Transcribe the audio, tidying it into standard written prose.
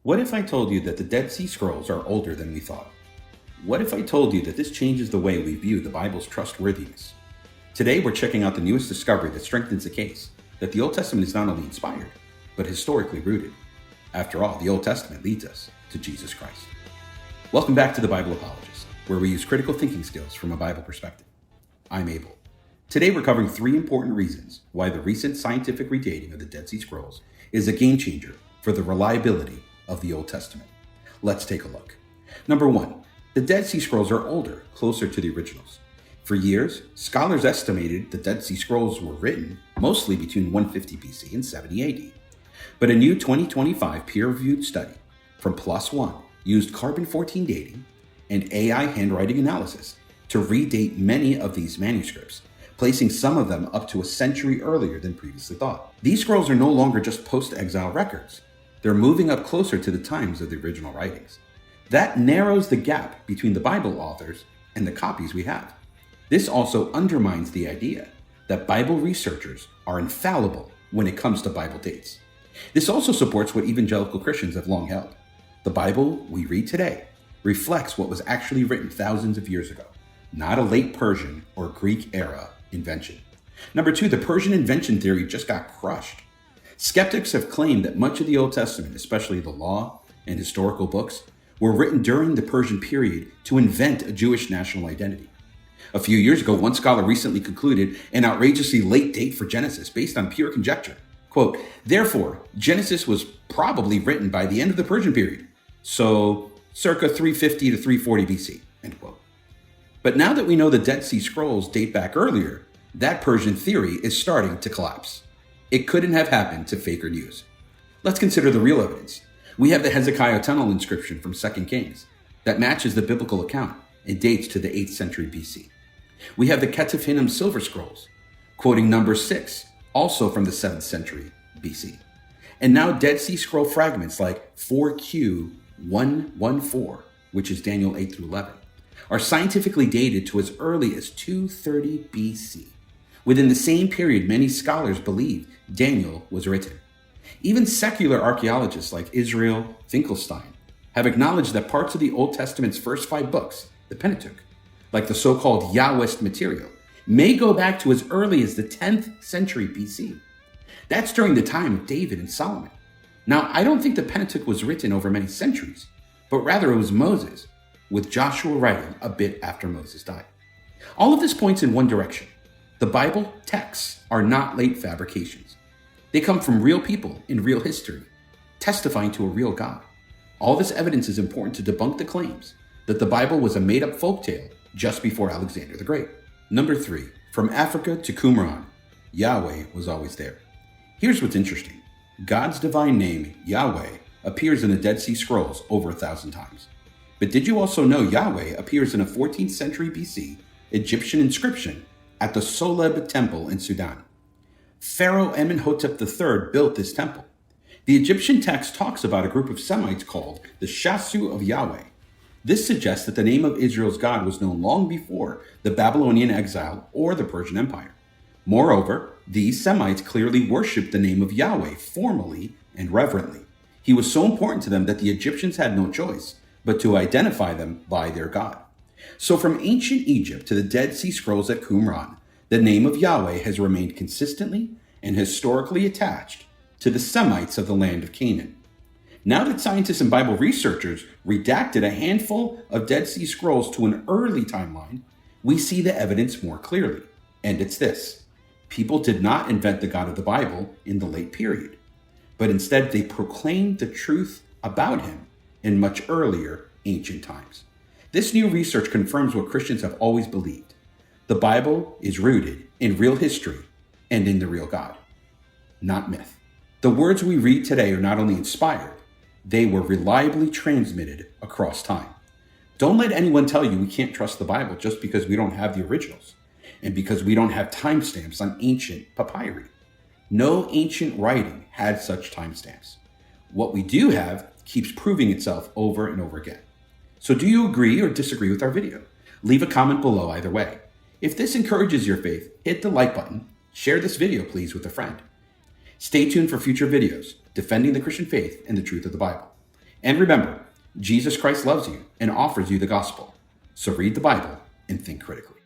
What if I told you that the Dead Sea Scrolls are older than we thought? What if I told you that this changes the way we view the Bible's trustworthiness? Today we're checking out the newest discovery that strengthens the case that the Old Testament is not only inspired, but historically rooted. After all, the Old Testament leads us to Jesus Christ. Welcome back to the Bible Apologist, where we use critical thinking skills from a Bible perspective. I'm Abel. Today we're covering 3 important reasons why the recent scientific redating of the Dead Sea Scrolls is a game changer for the reliability of the Old Testament. Let's take a look. Number 1, the Dead Sea Scrolls are older, closer to the originals. For years, scholars estimated the Dead Sea Scrolls were written mostly between 150 BC and 70 AD. But a new 2025 peer-reviewed study from PLOS ONE used carbon-14 dating and AI handwriting analysis to redate many of these manuscripts, placing some of them up to a century earlier than previously thought. These scrolls are no longer just post-exile records. They're moving up closer to the times of the original writings. That narrows the gap between the Bible authors and the copies we have. This also undermines the idea that Bible researchers are infallible when it comes to Bible dates. This also supports what evangelical Christians have long held. The Bible we read today reflects what was actually written thousands of years ago, not a late Persian or Greek era invention. Number 2, the Persian invention theory just got crushed. Skeptics have claimed that much of the Old Testament, especially the law and historical books, were written during the Persian period to invent a Jewish national identity. A few years ago, one scholar recently concluded an outrageously late date for Genesis based on pure conjecture. Quote, therefore, Genesis was probably written by the end of the Persian period, so circa 350 to 340 BC, end quote. But now that we know the Dead Sea Scrolls date back earlier, that Persian theory is starting to collapse. It couldn't have happened to faker news. Let's consider the real evidence. We have the Hezekiah tunnel inscription from 2 Kings that matches the biblical account and dates to the 8th century BC. We have the Ketef Hinnom silver scrolls, quoting number 6, also from the 7th century BC. And now Dead Sea Scroll fragments like 4Q114, which is Daniel 8 through 11, are scientifically dated to as early as 230 BC. Within the same period, many scholars believe Daniel was written. Even secular archaeologists like Israel Finkelstein have acknowledged that parts of the Old Testament's first 5 books, the Pentateuch, like the so-called Yahwist material, may go back to as early as the 10th century BC. That's during the time of David and Solomon. Now, I don't think the Pentateuch was written over many centuries, but rather it was Moses, with Joshua writing a bit after Moses died. All of this points in one direction. The Bible texts are not late fabrications. They come from real people in real history, testifying to a real God. All this evidence is important to debunk the claims that the Bible was a made-up folktale just before Alexander the Great. Number 3, from Africa to Qumran, Yahweh was always there. Here's what's interesting. God's divine name, Yahweh, appears in the Dead Sea Scrolls over 1,000 times. But did you also know Yahweh appears in a 14th century BC Egyptian inscription at the Soleb Temple in Sudan? Pharaoh Amenhotep III built this temple. The Egyptian text talks about a group of Semites called the Shasu of Yahweh. This suggests that the name of Israel's God was known long before the Babylonian exile or the Persian Empire. Moreover, these Semites clearly worshipped the name of Yahweh formally and reverently. He was so important to them that the Egyptians had no choice but to identify them by their God. So from ancient Egypt to the Dead Sea Scrolls at Qumran, the name of Yahweh has remained consistently and historically attached to the Semites of the land of Canaan. Now that scientists and Bible researchers redacted a handful of Dead Sea Scrolls to an early timeline, we see the evidence more clearly. And it's this. People did not invent the God of the Bible in the late period, but instead they proclaimed the truth about him in much earlier ancient times. This new research confirms what Christians have always believed. The Bible is rooted in real history and in the real God, not myth. The words we read today are not only inspired, they were reliably transmitted across time. Don't let anyone tell you we can't trust the Bible just because we don't have the originals and because we don't have timestamps on ancient papyri. No ancient writing had such timestamps. What we do have keeps proving itself over and over again. So do you agree or disagree with our video? Leave a comment below either way. If this encourages your faith, hit the like button, share this video please with a friend. Stay tuned for future videos defending the Christian faith and the truth of the Bible. And remember, Jesus Christ loves you and offers you the gospel. So read the Bible and think critically.